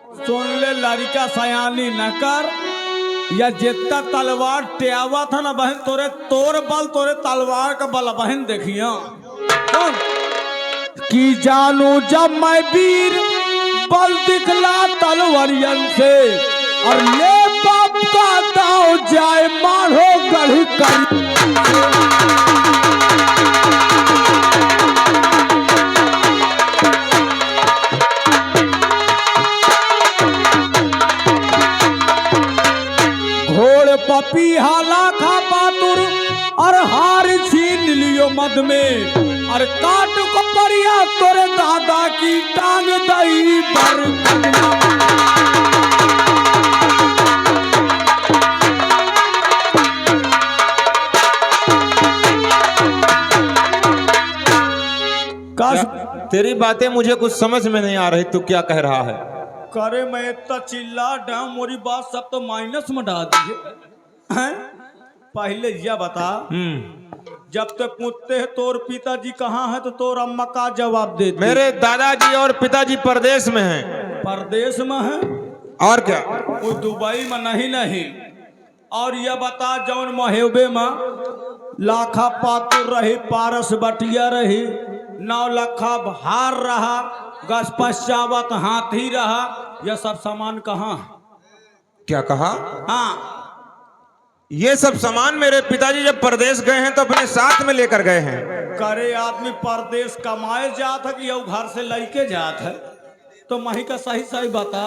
सुन ले लड़का सयानी न कर, या जितना तलवार टेवा था ना बहन तोरे तोर बल तोरे तलवार का बल बहन देखिया कि जानू जब मैं वीर बल दिखला तलवारियन से और ले बाप का दाव जाए मारो गढ़ कर पपी हाला खा पातुर और हार छीन लियो मद में और काट को परिया तोरे दादा की टांग दई पर तेरी बातें मुझे कुछ समझ में नहीं आ रही, तू क्या कह रहा है? करे मैं इतना चिल्ला डाऊं मोरी बात सब तो माइनस में डाल दीजिए हैं? पहले यह बता, जब तक पूछते हैं तोर पिताजी कहाँ है तो तोर अम्मा का जवाब देती? मेरे दादाजी और पिताजी परदेश में हैं। परदेश में है और क्या? वो दुबई में नहीं। और यह बता जौन महेबे में लाखा पातुर रही, पारस बटिया रही, 9 लखा हार रहा, गज पश्चावत हाथी रहा, यह सब सामान कहाँ? क्या कहा? हाँ, ये सब सामान मेरे पिताजी जब परदेश गए हैं तो अपने साथ में लेकर गए हैं। करे आदमी परदेश कमाए जात है कि यह घर से लेके जात है? तो मही का सही बता।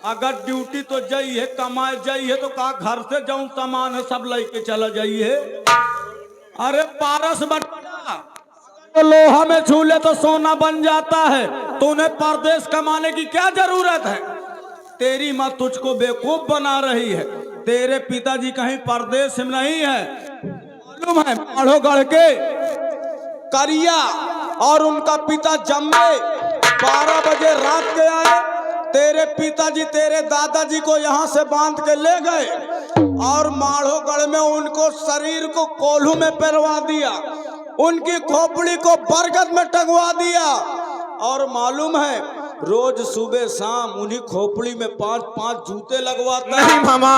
अगर ड्यूटी तो जाइए कमाए जाइए तो का घर से जाऊं सामान है सब लेके चला जाइए? अरे पारस बटा तो लोहा में छू ले तो सोना बन जाता है, तो उन्हें परदेश कमाने की क्या जरूरत है? तेरी माँ तुझको बेवकूफ बना रही है। तेरे पिताजी कहीं परदेश में नहीं है, मालूम है? माढ़ोगढ़ के करिया और उनका पिता जम्मे 12 बजे रात के आए। तेरे पिताजी तेरे दादाजी को यहाँ से बांध के ले गए और माढ़ोगढ़ में उनको शरीर को कोल्हू में पहनवा दिया, उनकी खोपड़ी को बरगद में टंगवा दिया। और मालूम है रोज सुबह शाम उन्हीं खोपड़ी में 5-5 जूते लगवाता है। नहीं मामा,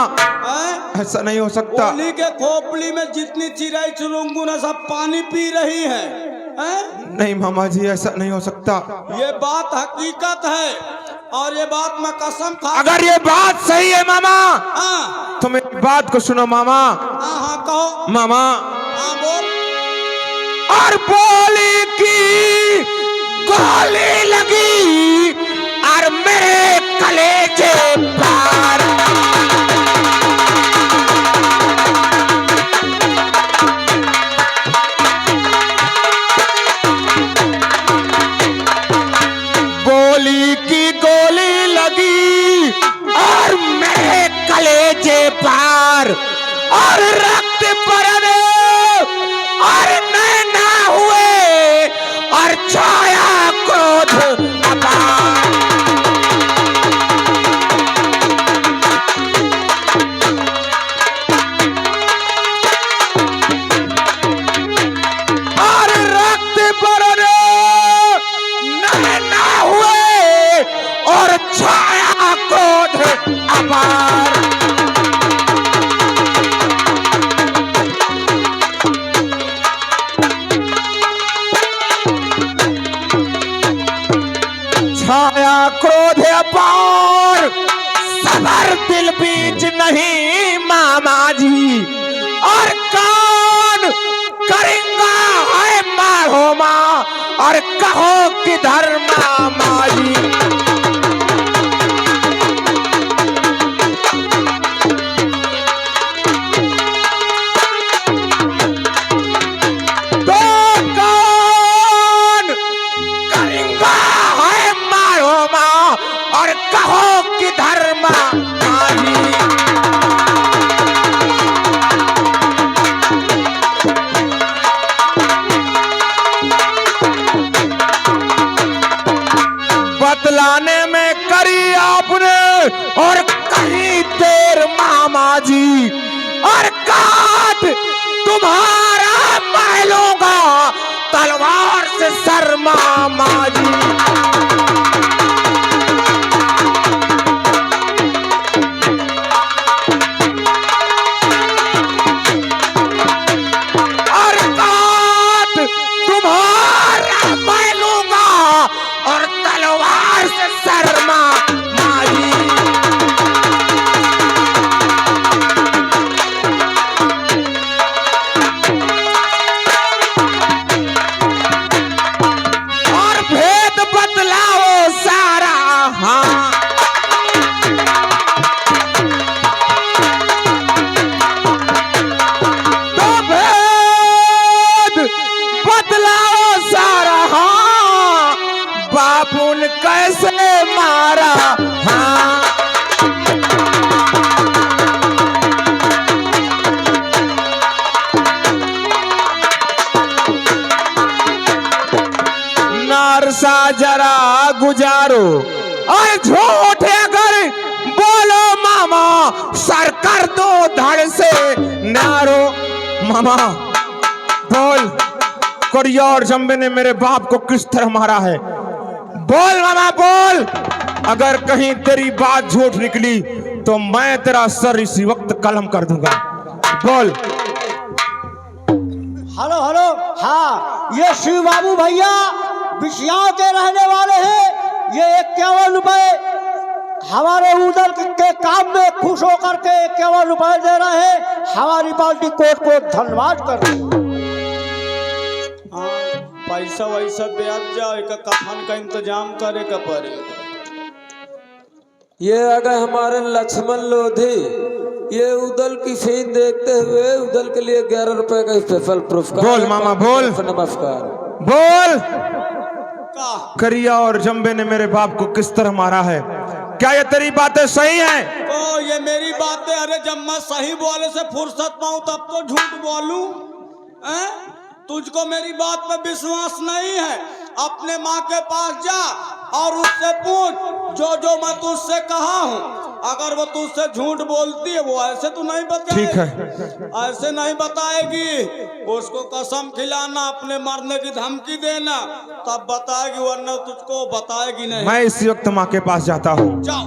ऐसा नहीं हो सकता। उन्हीं के खोपड़ी में जितनी चिड़ै चुरुंगू न सब पानी पी रही है। नहीं मामा जी, ऐसा नहीं हो सकता। ये बात हकीकत है और ये बात मैं कसम खा। अगर ये बात सही है मामा, तो मेरी बात को सुनो मामा। हाँ कहो मामा। हाँ बोल। और बोली की गोली लगी और मेरे कलेजे पार। बोली की गोली लगी और मेरे कलेजे पार और रक्त बरने और नैना हुए और छाया क्रोध अपार। और रक्त बरने नैना हुए और छाया क्रोध अपार। छाया क्रोध अपार, सबर दिल बीच नहीं मामा जी। और कौन करेंगा है मारो माँ और कहो किधर मामा जी। तो कौन करेंगा है मारो माँ और कहो किधर मामा जी। बतलाने में करी आपने और कहीं देर मामा जी। और काट तुम्हारा महलों का तलवार से सर मामा जी। बोले मारा हाँ नारसा जरा गुजारो और झूठ अगर बोलो मामा सर कर दो धड़ से नारो मामा बोल कोरिया और जम्बे ने मेरे बाप को किस तरह मारा है बोल मामा बोल अगर कहीं तेरी बात झूठ निकली तो मैं तेरा सर इसी वक्त कलम कर दूंगा बोल हेलो हेलो हाँ ये शिव बाबू भैया बिछियाओं के रहने वाले हैं। ये 51 रुपए हमारे उधर के काम में खुश होकर के 51 रुपए दे रहे हैं। हमारी पार्टी कोर्ट को धन्यवाद कर रही है। हाँ, पैसा वैसा ब्याज जाओ एक कफन का इंतजाम करे का पड़े। ये अगर हमारे लक्ष्मण लोधी ये उदल की सीन देखते हुए उदल के लिए 11 रुपए का स्पेशल पुरस्कार। बोल मामा बोल नमस्कार बोल करिया और जम्बे ने मेरे बाप को किस तरह मारा है क्या ये तेरी बातें सही हैं? ओ ये मेरी बातें अरे जब मैं सही बोले से फुर्सत पाऊं तब तो झूठ बोलूं हैं? तुझको मेरी बात पे विश्वास नहीं है अपने माँ के पास जा और उससे पूछ जो जो मैं तुझसे कहा हूँ अगर वो तुझसे झूठ बोलती है वो ऐसे तो नहीं बताएगी। ठीक है ऐसे नहीं बताएगी उसको कसम खिलाना अपने मरने की धमकी देना तब बताएगी वरना तुझको बताएगी नहीं। मैं इसी वक्त माँ के पास जाता हूँ जाओ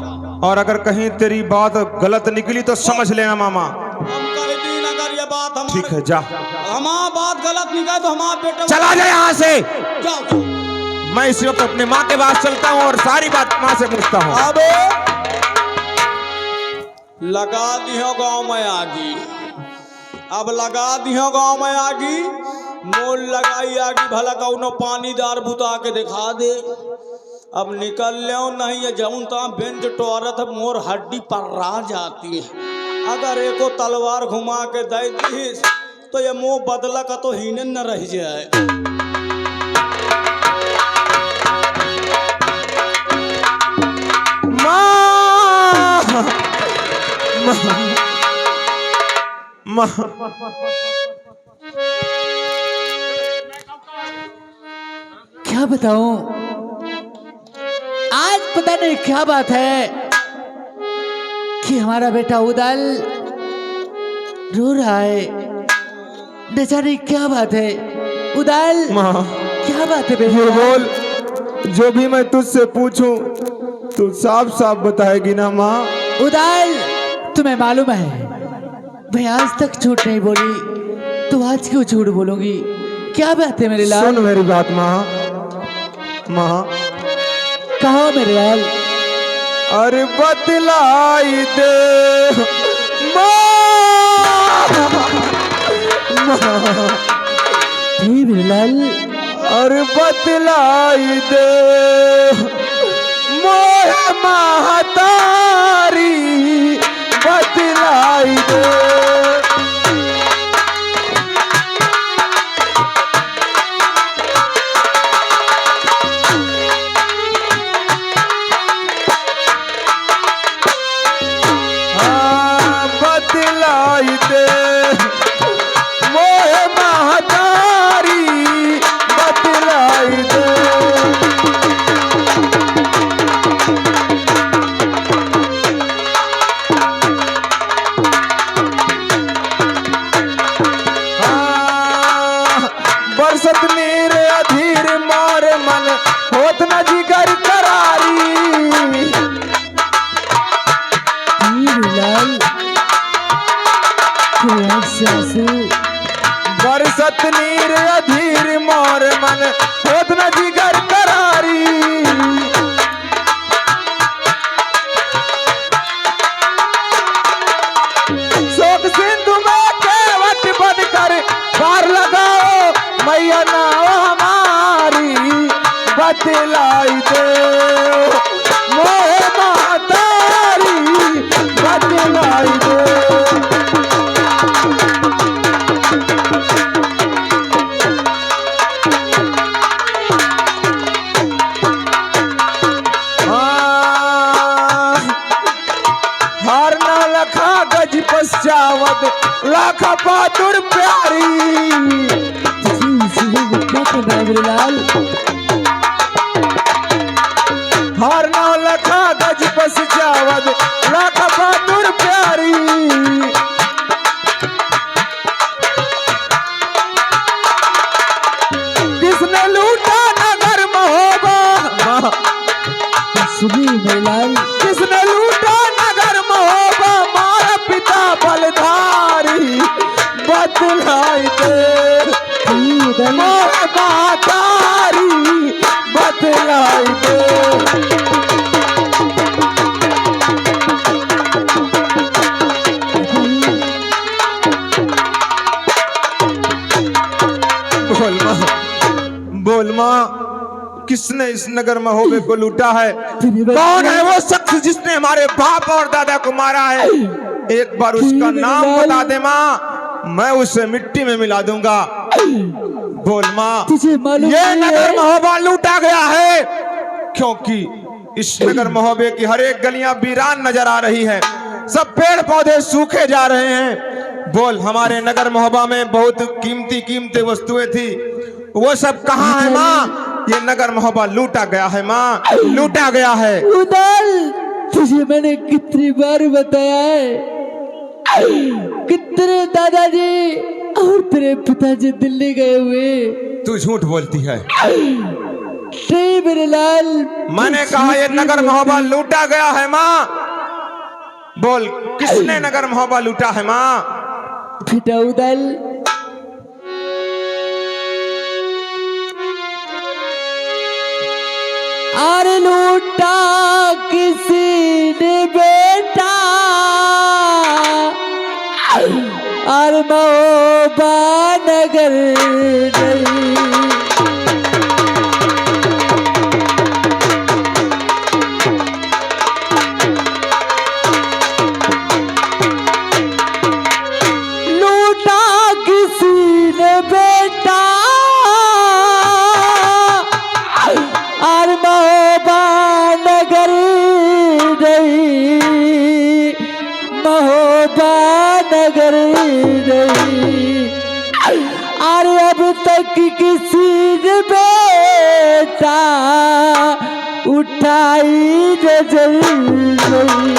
और अगर कहीं तेरी बात गलत निकली तो समझ लेना मामा। हम कह दिन अगर ये बात हमारे ठीक है जा हमारा बात गलत निकले तो हमारा बेटा चला जा यहाँ से। जाओ मैं इसी वक्त अपने माँ के पास चलता हूँ और सारी बात माँ से पूछता हूँ। अब लगा दियो गांव में आगी अब लगा दियो गांव में आगी मोल लगाई आगी भला कौनो पानीदार बुता के दिखा दे अब निकल ले नहीं है जऊन ता बेंच टोरत मोर हड्डी पर रह जाती है अगर एको तलवार घुमा के दे दी तो ये मुंह बदला का तो हीने न रह जाए। क्या बताऊं आज पता नहीं क्या बात है कि हमारा बेटा उदल रो रहा है न जाने क्या बात है। उदल क्या बात है बेटा ये बोल जो भी मैं तुझसे पूछूं तू साफ साफ बताएगी ना माँ। उदल तुम्हें मालूम है मैं आज तक झूठ नहीं बोली तो आज क्यों झूठ बोलूंगी। क्या बात है मेरे लाल सुन मेरी बात माँ माँ कहो मेरे लाल। अरे बतलाई दे मेरे लाल अरे बतलाई दे मोह महतारी बतलाई दे। बतलाई दे मोह महतारी बतलाई दे। बरसत नीर अधीर मोर मन होत न जिगर करारी। बरसत नीर अधीर मोर मन होत न जिगर करारी। शोक सिंधु में केवट बनकर पार लगाओ मैया नाव हमारी बतलाई दे मोह महतारी बतलाई दे। गज पश्चावत लाख बहादुर प्यारी। क्या कर रहा है बिरलाल? हर नौ लखा गज पश्चावत लाख बहादुर प्यारी। किसने लूटा नगर महोबा? सुनिए बिरलाल, किसने लूटा नगर महोबा? मारा पिता बलधारी बतलाई दे मारा मातारी बतलाई दे। बोल माँ, बोल माँ, किसने इस नगर महोबे को लूटा है? कौन है वो शख्स जिसने हमारे बाप और दादा को मारा है? एक बार उसका नाम बता दे माँ, मैं उसे मिट्टी में मिला दूंगा। बोल माँ, तुझे मालूम ये नहीं नगर है? महोबा लूटा गया है क्योंकि इस नगर महोबे की हर एक गलियां वीरान नजर आ रही है, सब पेड़ पौधे सूखे जा रहे हैं। बोल, हमारे नगर महोबा में बहुत कीमती कीमती वस्तुएं थी, वो सब कहाँ है माँ? ये नगर महोबा लूटा गया है माँ, लूटा गया है। उदल, तुझे मैंने कितनी बार बताया है कि तेरे दादाजी और तेरे पिताजी दिल्ली गए हुए। तू झूठ बोलती है। नहीं बिरलाल, मैंने कहा ये नगर महोबा लूटा गया है माँ। बोल, किसने नगर महोबा लूटा है माँ? बेटा उदल, अरे लूटा किसी ने बेटा, अरे महोबा नगर नहीं। लूटा किसी ने बेटा, और महोबा नगर नहीं, महोबा नगर नहीं। अरे अब तक किसी ने बेटा उठाई नजर नहीं।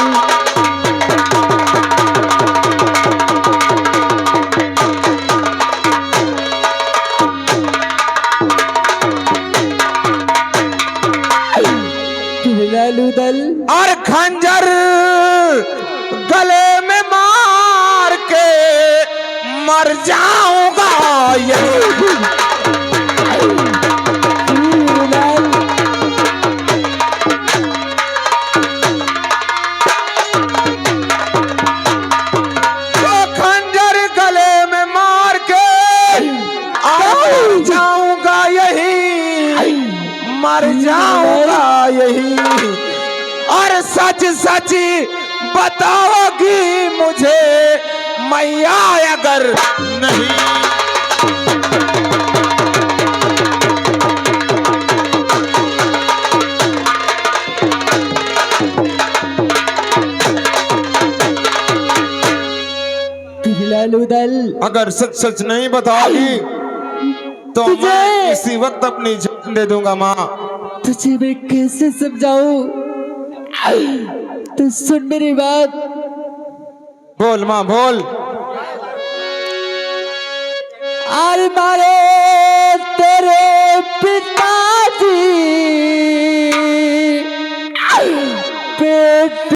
उदल, और खंजर गले में मार के मर जाऊंगा यही। तो खंजर गले में मार के जाऊंगा यही, मर जाऊंगा यही। और सच सच बताओगी मुझे मैया अगर नहीं? उदल, अगर सच सच नहीं बताओगी तो मैं इसी वक्त अपनी जान दे दूंगा माँ। तुझे मैं कैसे समझाऊं? तो सुन मेरी बात। बोल माँ, बोल। अरे मारे तेरे पिताजी पेट